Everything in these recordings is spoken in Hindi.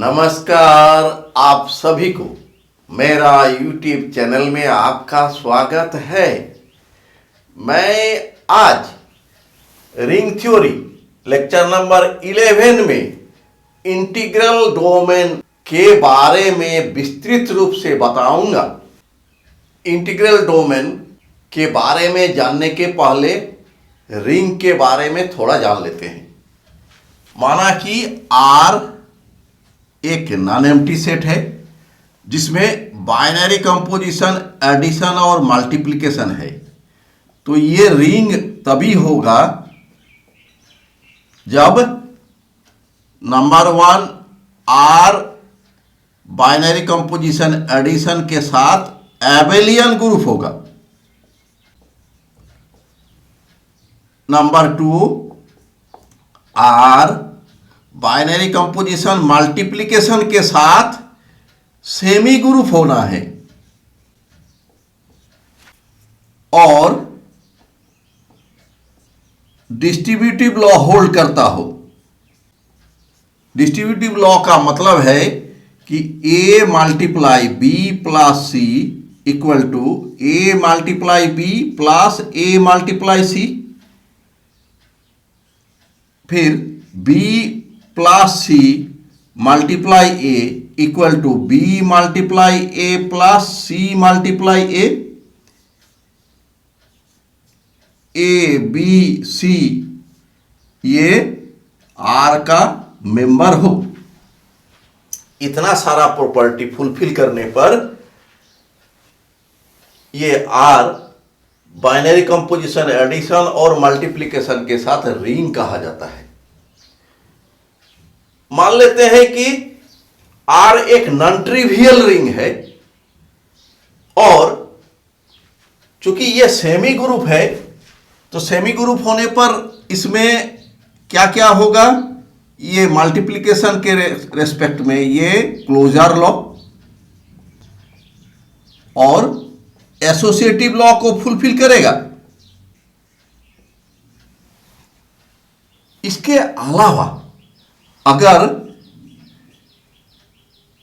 नमस्कार आप सभी को मेरा YouTube चैनल में आपका स्वागत है। मैं आज रिंग थ्योरी लेक्चर नंबर 11 में इंटीग्रल डोमेन के बारे में विस्तृत रूप से बताऊंगा। इंटीग्रल डोमेन के बारे में जानने के पहले रिंग के बारे में थोड़ा जान लेते हैं। माना कि R एक नॉन एम्प्टी सेट है जिसमें बाइनरी कंपोजिशन, एडिशन और मल्टीप्लिकेशन है। तो ये रिंग तभी होगा जब number 1 R binary composition, addition के साथ एबेलियन ग्रुप होगा। Number 2 R binary composition, multiplication के साथ सेमी ग्रुप होना है और डिस्ट्रीब्यूटिव लॉ होल्ड करता हो। डिस्ट्रीब्यूटिव लॉ का मतलब है कि A multiply B plus C equal to A multiply B plus A multiply C, फिर B plus C multiply A equal to B multiply A plus C multiply A B C ये R का मेंबर हो। इतना सारा प्रॉपर्टी फुलफिल करने पर ये R बाइनरी कंपोजिशन, एडिशन और मल्टीप्लिकेशन के साथ रिंग कहा जाता है। मान लेते हैं कि R एक नॉन ट्रिवियल रिंग है और चूंकि ये सेमी ग्रुप है तो सेमी ग्रुप होने पर इसमें क्या क्या होगा, ये मल्टीप्लिकेशन के रेस्पेक्ट में ये क्लोजर लॉ और एसोसिएटिव लॉ को फुलफिल करेगा। इसके अलावा अगर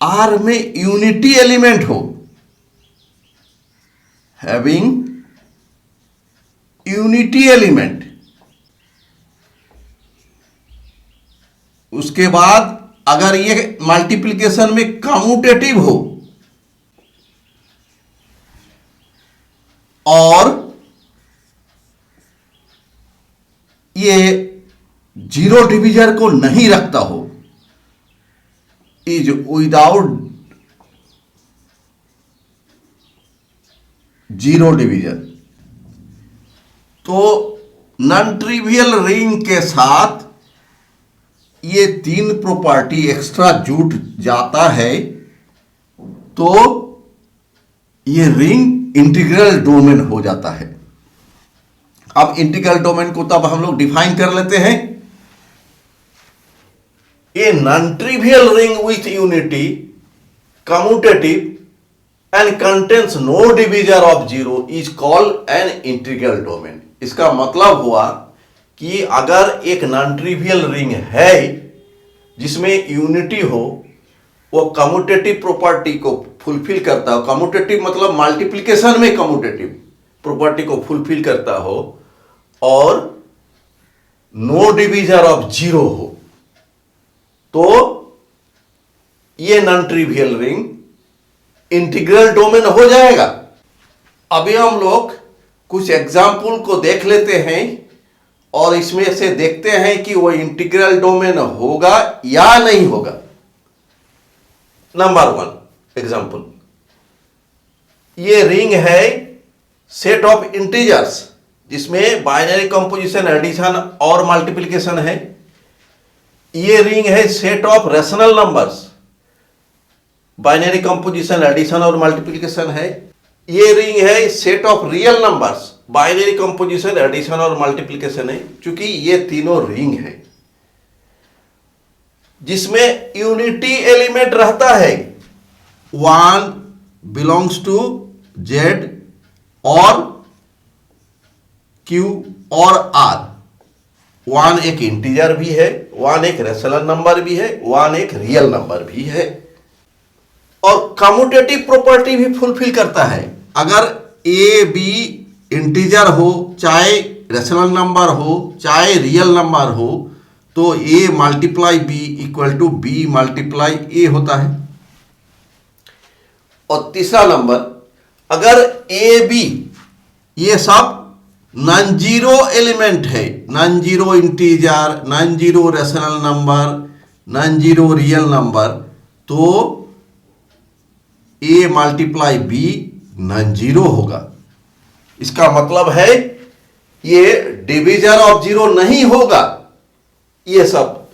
R में यूनिटी एलिमेंट हो, हैविंग यूनिटी एलिमेंट, उसके बाद अगर ये मल्टीप्लिकेशन में कम्यूटेटिव हो और ये जीरो डिवीजर को नहीं रखता हो, इज विदाउट जीरो डिवीजर, तो नॉन ट्रिवियल रिंग के साथ ये तीन प्रॉपर्टी एक्स्ट्रा जुट जाता है तो ये रिंग इंटीग्रल डोमेन हो जाता है। अब इंटीग्रल डोमेन को तब हम लोग डिफाइन कर लेते हैं। A non-trivial ring with unity, commutative and contains no divisor of zero is called an integral domain। इसका मतलब हुआ कि अगर एक नॉन ट्रिवियल रिंग है जिसमें यूनिटी हो, वो कम्यूटेटिव प्रॉपर्टी को फुलफिल करता हो, कम्यूटेटिव मतलब मल्टीप्लिकेशन में कम्यूटेटिव प्रॉपर्टी को फुलफिल करता हो और नो डिवीजर ऑफ जीरो हो, तो ये non trivial ring integral domain हो जाएगा। अभी हम लोग कुछ एग्जाम्पल को देख लेते हैं और इसमें से देखते हैं कि वो इंटीग्रल डोमेन होगा या नहीं होगा। नंबर 1 एग्जाम्पल, ये रिंग है सेट ऑफ इंटीजर्स जिसमें बाइनरी कंपोजिशन, एडिशन और मल्टीप्लिकेशन है। ये रिंग है set of rational numbers, binary composition, addition और मल्टीप्लिकेशन है। ये रिंग है set of real numbers, binary composition, addition और मल्टीप्लिकेशन है। चूंकि ये तीनों रिंग है जिसमें यूनिटी एलिमेंट रहता है, 1 बिलोंग्स टू Z और Q और R, वन एक इंटीजर भी है, वन एक रेशनल नंबर भी है, वन एक रियल नंबर भी है। और कम्यूटेटिव प्रॉपर्टी भी फुलफिल करता है। अगर ए बी इंटीजर हो, चाहे रेशनल नंबर हो, चाहे रियल नंबर हो, तो ए multiply B equal to B multiply A होता है। और तीसरा नंबर, अगर ए बी ये सब नॉन जीरो एलिमेंट है, non zero integer, non zero rational number, non zero real number, तो ए मल्टीप्लाई बी नॉन जीरो होगा। इसका मतलब है ये डिवीजर ऑफ जीरो नहीं होगा, ये सब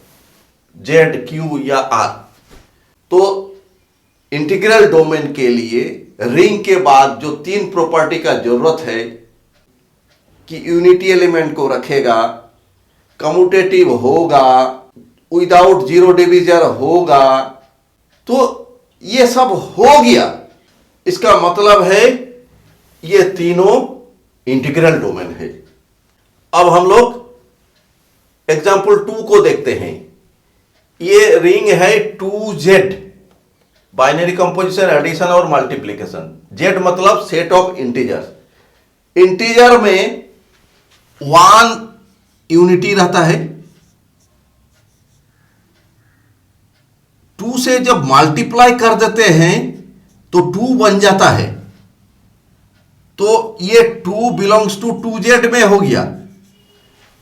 जेड क्यू या आर। तो इंटीग्रल डोमेन के लिए रिंग के बाद जो तीन प्रॉपर्टी का जरूरत है कि यूनिटी एलिमेंट को रखेगा, कम्यूटेटिव होगा, विदाउट जीरो डिवीजर होगा, तो ये सब हो गया। इसका मतलब है ये तीनों इंटीग्रल डोमेन है। अब हम लोग एग्जाम्पल 2 को देखते हैं। ये रिंग है 2Z, बाइनरी कंपोजिशन, एडिशन और मल्टीप्लिकेशन। Z मतलब सेट ऑफ इंटीजर्स। इंटीजर में 1 यूनिटी रहता है, 2 से जब मल्टीप्लाई कर देते हैं तो 2 बन जाता है। तो ये 2 बिलोंग्स टू 2Z में हो गया।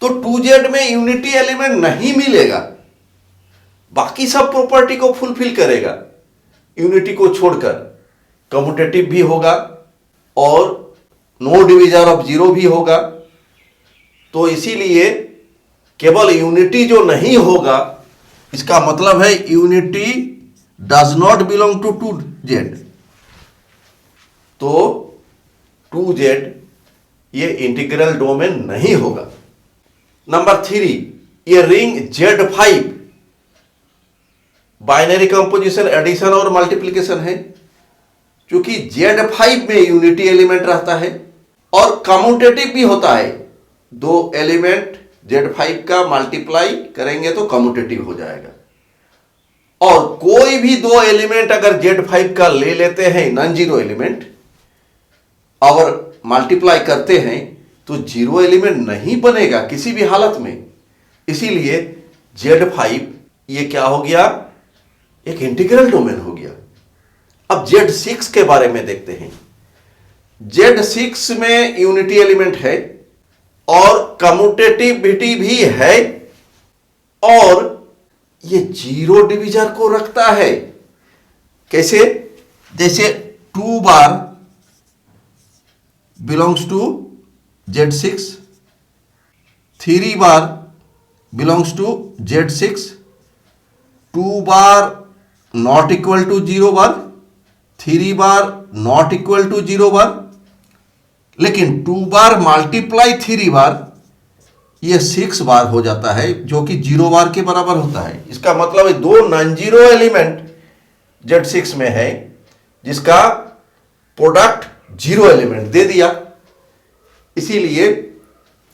तो 2Z में यूनिटी एलिमेंट नहीं मिलेगा, बाकी सब प्रॉपर्टी को फुलफिल करेगा यूनिटी को छोड़कर। कम्यूटेटिव भी होगा और नो डिवीजर ऑफ जीरो भी होगा। तो इसीलिए केवल यूनिटी जो नहीं होगा, इसका मतलब है unity does not belong to 2Z। तो 2Z ये इंटीग्रल डोमेन नहीं होगा। नंबर 3, ये ring Z5 binary composition, addition और मल्टीप्लिकेशन है। क्योंकि Z5 में यूनिटी एलिमेंट रहता है और कम्यूटेटिव भी होता है। 2 एलिमेंट Z5 का मल्टीप्लाई करेंगे तो कम्यूटेटिव हो जाएगा। और कोई भी 2 एलिमेंट अगर Z5 का ले लेते हैं, नॉन जीरो एलिमेंट, और मल्टीप्लाई करते हैं तो जीरो एलिमेंट नहीं बनेगा किसी भी हालत में। इसीलिए Z5 ये क्या हो गया, एक इंटीग्रल डोमेन हो गया। अब Z6 के बारे में देखते हैं। Z6 में यूनिटी एलिमेंट है और कम्यूटेटिविटी भी है और ये जीरो डिवीजर को रखता है। कैसे? जैसे 2 bar belongs to Z6, 3 bar belongs to Z6, 2 bar not equal to 0 bar, 3 bar not equal to 0 bar. लेकिन 2 बार मल्टीप्लाई 3 बार ये 6 बार हो जाता है, जो कि 0 बार के बराबर होता है। इसका मतलब है 2 नॉन जीरो एलिमेंट Z6 में है जिसका प्रोडक्ट जीरो एलिमेंट दे दिया। इसीलिए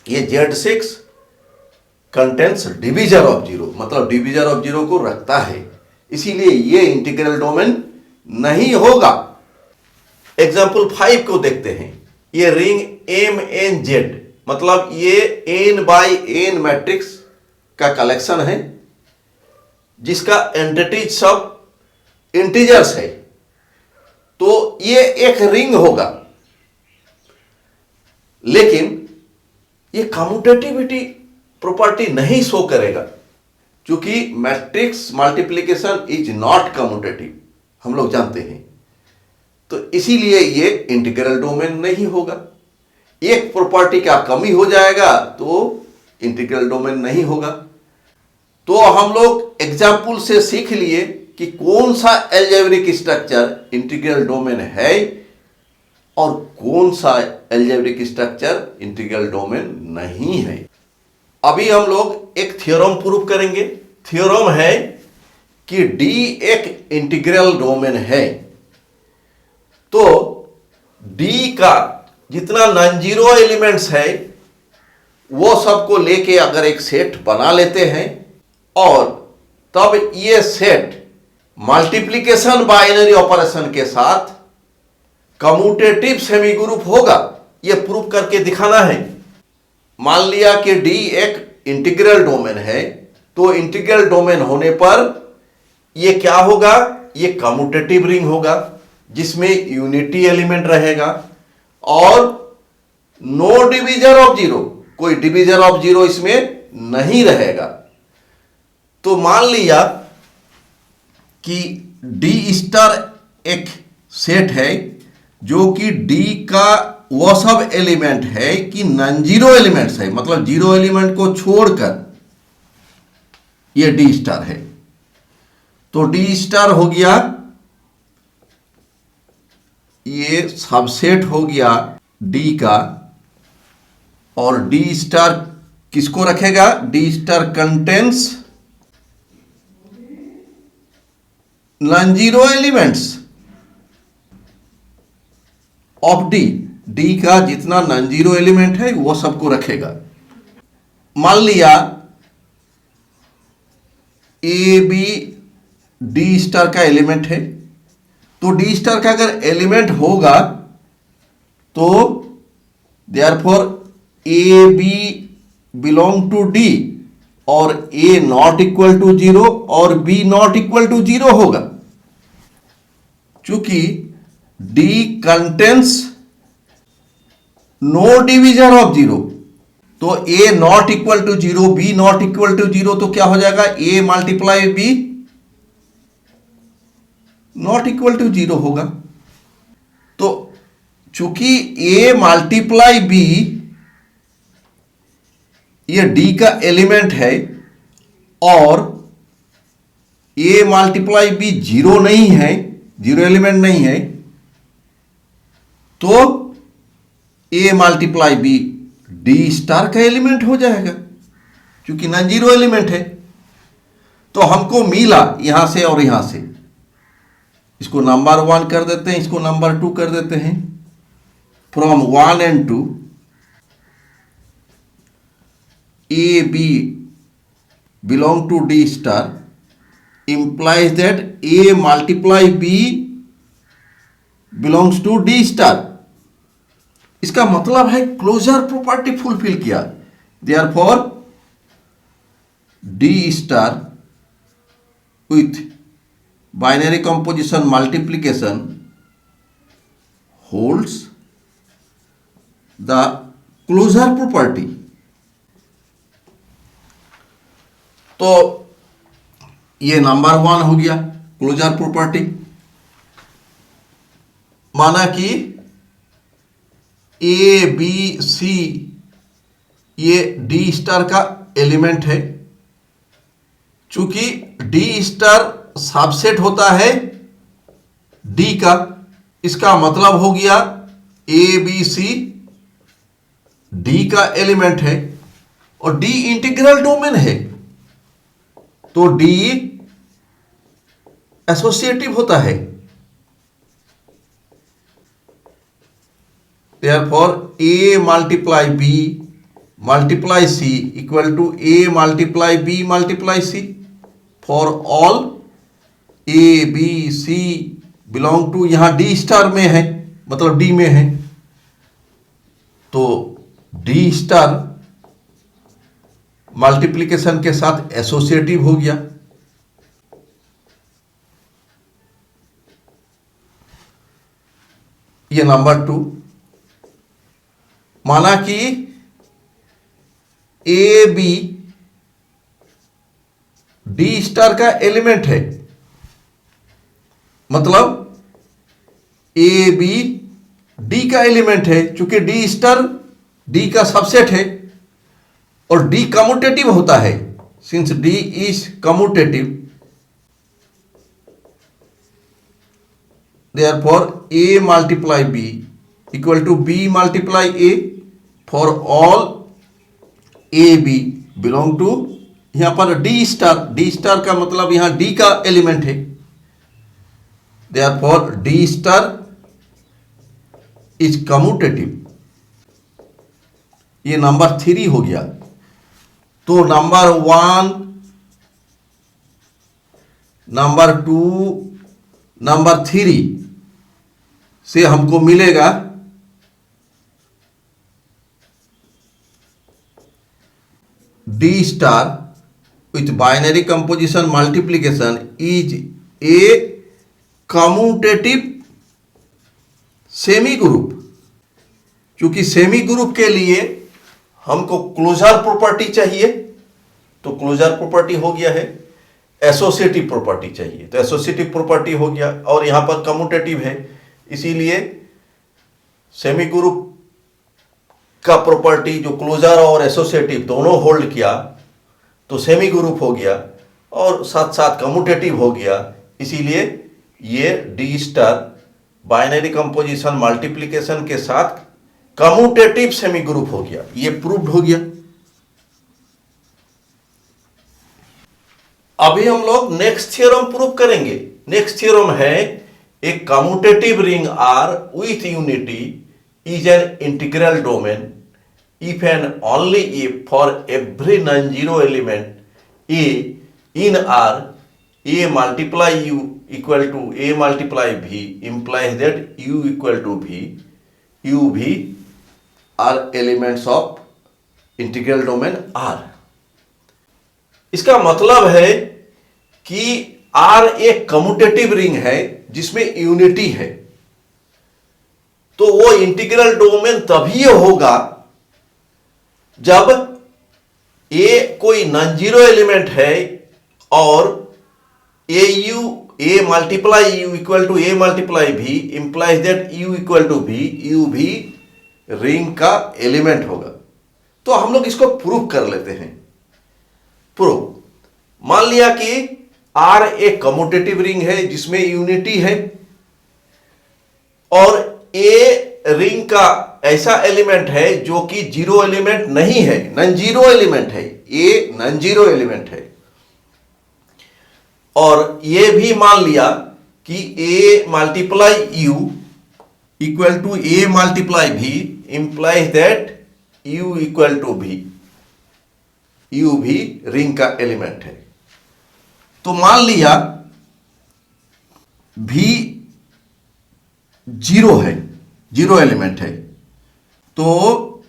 ये Z6 contains divisor of zero, मतलब डिवीजर ऑफ जीरो को रखता है। इसीलिए ये इंटीग्रल डोमेन नहीं होगा। एग्जाम्पल 5 को देखते हैं। ये रिंग MNZ, मतलब ये n बाई n मैट्रिक्स का कलेक्शन है जिसका एंटिटीज सब इंटीजर्स है। तो ये एक रिंग होगा, लेकिन ये कम्यूटेटिविटी प्रॉपर्टी नहीं शो करेगा, क्योंकि matrix multiplication is not commutative, हम लोग जानते हैं। तो इसीलिए ये इंटीग्रल डोमेन नहीं होगा। एक प्रॉपर्टी का कमी हो जाएगा तो इंटीग्रल डोमेन नहीं होगा। तो हम लोग एग्जाम्पल से सीख लिए कि कौन सा अलजेब्रिक स्ट्रक्चर इंटीग्रल डोमेन है और कौन सा अलजेब्रिक स्ट्रक्चर इंटीग्रल डोमेन नहीं है। अभी हम लोग एक थ्योरम प्रूव करेंगे। थ्योरम है कि D एक इंटीग्रल डोमेन है, तो D का जितना नॉन जीरो एलिमेंट्स है वो सबको लेके अगर एक सेट बना लेते हैं और तब ये सेट मल्टीप्लिकेशन बाइनरी ऑपरेशन के साथ कम्यूटेटिव सेमी ग्रुप होगा, ये प्रूव करके दिखाना है। मान लिया कि डी एक इंटीग्रल डोमेन है, तो इंटीग्रल डोमेन होने पर ये क्या होगा, ये कम्यूटेटिव रिंग होगा जिसमें यूनिटी एलिमेंट रहेगा और नो डिवीजर ऑफ जीरो, कोई डिवीजर ऑफ जीरो इसमें नहीं रहेगा। तो मान लिया कि डी स्टार एक सेट है जो कि डी का वह सब एलिमेंट है कि नॉन जीरो एलिमेंट्स है, मतलब जीरो एलिमेंट को छोड़कर ये डी स्टार है। तो डी स्टार हो गया, ये सबसेट हो गया डी का, और डी स्टार किसको रखेगा, D star contains non zero elements of D, D का जितना नॉन जीरो एलिमेंट है वो सबको रखेगा। मान लिया ए बी डी स्टार का एलिमेंट है, तो डी स्टार का अगर एलिमेंट होगा तो therefore a B belong to D और a not equal to zero और b not equal to zero होगा, चूंकि D contains no divisor of zero. तो a not equal to zero, b not equal to zero, तो क्या हो जाएगा, a multiply b not equal to zero होगा। तो चूंकि ए मल्टीप्लाई बी ये डी का एलिमेंट है और ए मल्टीप्लाई बी जीरो नहीं है, जीरो एलिमेंट नहीं है, तो ए मल्टीप्लाई बी डी स्टार का एलिमेंट हो जाएगा क्योंकि नॉन जीरो एलिमेंट है। तो हमको मिला यहां से और यहां से, इसको नंबर 1 कर देते हैं, इसको नंबर 2 कर देते हैं। From 1 and 2 A B belong to D star implies that A multiply B belongs to D star। इसका मतलब है क्लोजर प्रॉपर्टी फुलफिल किया। Therefore D star with binary composition multiplication holds the closure property। तो ये नंबर 1 हो गया क्लोजर प्रॉपर्टी। माना कि ए बी सी ये डी स्टार का एलिमेंट है, चूंकि डी स्टार सबसेट होता है डी का, इसका मतलब हो गया ए बी सी डी का एलिमेंट है और डी इंटीग्रल डोमेन है, तो डी एसोसिएटिव होता है। Therefore A multiply B multiply C equal to A multiply B multiply C for all A B C belong to, यहां D स्टार में है मतलब D में है, तो D स्टार मल्टीप्लिकेशन के साथ एसोसिएटिव हो गया। ये नंबर 2। माना कि ए बी डी स्टार का एलिमेंट है, मतलब ए बी डी का एलिमेंट है, चूंकि डी स्टार डी का सबसेट है और डी कम्यूटेटिव होता है, since D is commutative, therefore A multiply B equal to B multiply A for all A B belong to, यहां पर D स्टार का मतलब यहां D का एलिमेंट है, therefore D star is commutative ये नंबर 3 हो गया। तो नंबर 1, नंबर 2, नंबर 3 से हमको मिलेगा D star with binary composition multiplication is a commutative semi group. क्योंकि सेमी ग्रुप के लिए हमको क्लोजर प्रॉपर्टी चाहिए, तो क्लोजर प्रॉपर्टी हो गया है। एसोसिएटिव प्रॉपर्टी चाहिए, तो एसोसिएटिव प्रॉपर्टी हो गया, और यहां पर कम्यूटेटिव है, इसीलिए सेमी ग्रुप का प्रॉपर्टी जो क्लोजर और एसोसिएटिव दोनों होल्ड किया तो सेमी ग्रुप हो गया, और साथ साथ कम्यूटेटिव हो गया। इसीलिए ये D star binary composition multiplication के साथ कम्यूटेटिव सेमी ग्रुप हो गया। ये प्रूव्ड हो गया। अभी हम लोग नेक्स्ट थ्योरम प्रूव करेंगे। नेक्स्ट थ्योरम है a commutative ring R with unity is an integral domain if and only if for every non-zero element A in R, A multiply U equal to A multiply V implies that U equal to V, U, V are elements of integral domain R। इसका मतलब है कि R एक कम्यूटेटिव रिंग है जिसमें यूनिटी है, तो वो इंटीग्रल डोमेन तभी होगा जब ए कोई नॉन जीरो एलिमेंट है और a u a multiply u equal to a multiply v implies that u equal to v, u v ring का एलिमेंट होगा। तो हम लोग इसको प्रूव कर लेते हैं। प्रूव मान लिया कि आर एक कम्यूटेटिव रिंग है जिसमें यूनिटी है, और ए रिंग का ऐसा एलिमेंट है जो कि जीरो एलिमेंट नहीं है, नॉन जीरो एलिमेंट है, ए नॉन जीरो एलिमेंट है। और ये भी मान लिया कि a multiply u equal to a multiply v implies that u equal to v, u v ring का एलिमेंट है। तो मान लिया भी जीरो है, जीरो एलिमेंट है, तो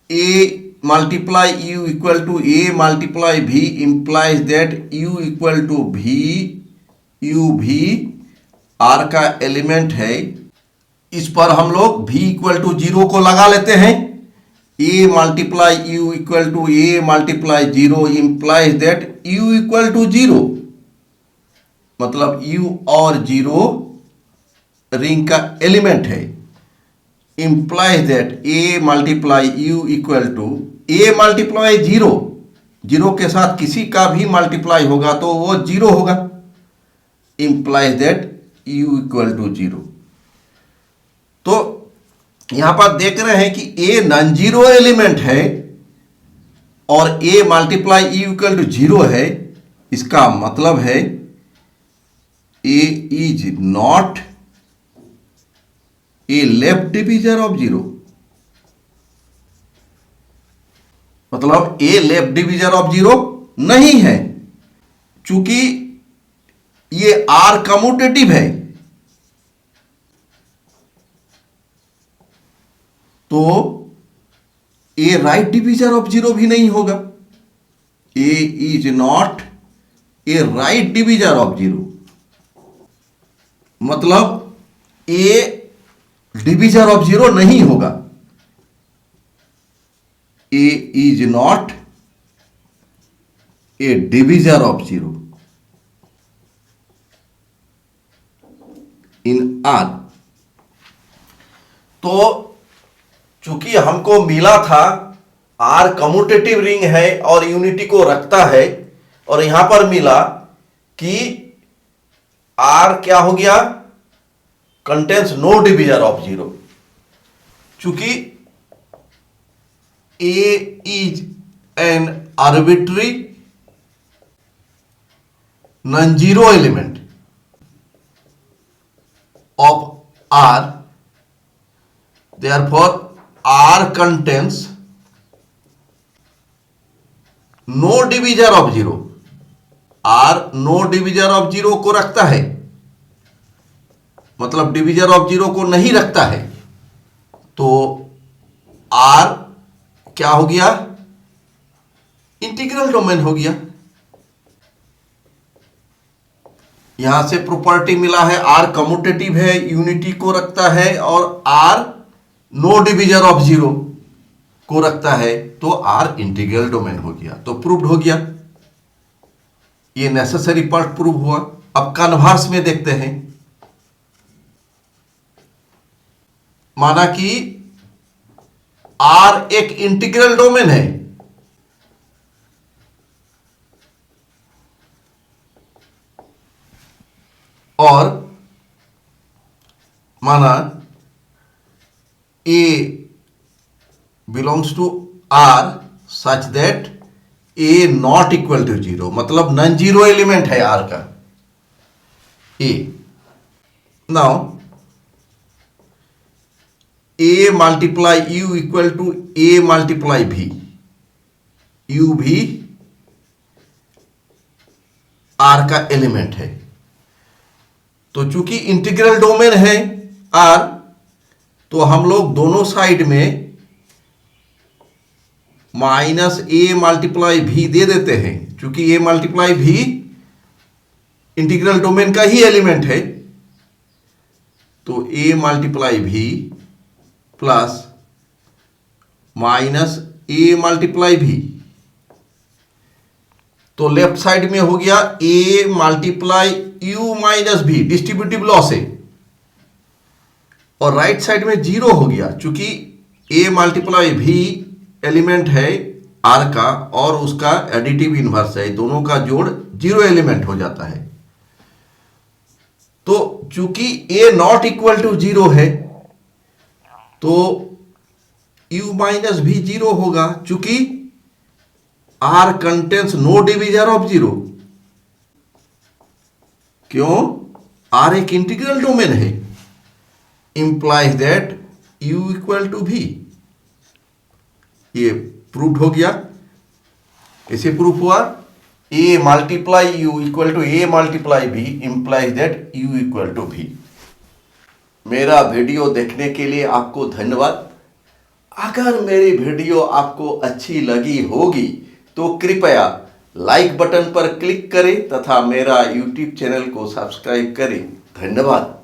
ए multiply u equal to a multiply v implies that u equal to v, u v R का एलिमेंट है। इस पर हम लोग भी इक्वल टू जीरो को लगा लेते हैं। A multiply u equal to a multiply zero implies that u equal to zero, मतलब यू और जीरो रिंग का एलिमेंट है। Implies that a multiply u equal to a multiply zero, zero के साथ किसी का भी मल्टीप्लाई होगा तो वो जीरो होगा, implies that u equal to zero. तो यहां पर देख रहे हैं कि ए नॉन जीरो एलिमेंट है और a multiply u equal to zero है। इसका मतलब है a is not a left divisor of zero, मतलब a left divisor of zero नहीं है। चूंकि ये आर कम्यूटेटिव है तो a right divisor of zero भी नहीं होगा। A is not a right divisor of zero, मतलब ए डिवीजर ऑफ जीरो नहीं होगा। A is not a divisor of zero in R. तो चूंकि हमको मिला था आर कम्यूटेटिव रिंग है और यूनिटी को रखता है, और यहां पर मिला कि आर क्या हो गया, contains no divisor of zero. चूंकि a is an arbitrary non zero element of R, therefore R contains no divisor of zero, R no divisor of zero को रखता है, मतलब डिवीजर ऑफ जीरो को नहीं रखता है, तो आर क्या हो गया, इंटीग्रल डोमेन हो गया। यहां से प्रॉपर्टी मिला है, आर कम्यूटेटिव है, यूनिटी को रखता है, और R no divisor of zero को रखता है, तो आर इंटीग्रल डोमेन हो गया, तो प्रूव्ड हो गया। ये नेसेसरी पार्ट प्रूव हुआ। अब कन्वर्स में देखते हैं। माना कि आर एक इंटीग्रल डोमेन है, और माना a belongs to R such that a not equal to zero, मतलब नॉन जीरो एलिमेंट है आर का a. Now a multiply u equal to a multiply v, u v R का एलिमेंट है। तो चूंकि इंटीग्रल डोमेन है आर, तो हम लोग दोनों साइड में माइनस ए मल्टीप्लाई भी दे देते हैं, चूंकि ए मल्टीप्लाई भी इंटीग्रल डोमेन का ही एलिमेंट है। तो ए मल्टीप्लाई भी प्लस माइनस ए मल्टीप्लाई भी, तो लेफ्ट साइड में हो गया ए मल्टीप्लाई यू माइनस भी, डिस्ट्रीब्यूटिव लॉ से, और राइट साइड में जीरो हो गया, चूंकि ए मल्टीप्लाई भी एलिमेंट है आर का और उसका एडिटिव इनवर्स है, दोनों का जोड़ जीरो एलिमेंट हो जाता है। तो चूंकि a not equal to zero है, तो u माइनस भी जीरो होगा, चूंकि r contains no divisor of zero. क्यों? r एक इंटीग्रल डोमेन है, implies that u equal to b. ये प्रूफ हो गया। कैसे प्रूफ हुआ? a multiply u equal to a multiply b implies that u equal to b. मेरा वीडियो देखने के लिए आपको धन्यवाद। अगर मेरी वीडियो आपको अच्छी लगी होगी तो कृपया लाइक बटन पर क्लिक करें तथा मेरा यूट्यूब चैनल को सब्सक्राइब करें। धन्यवाद।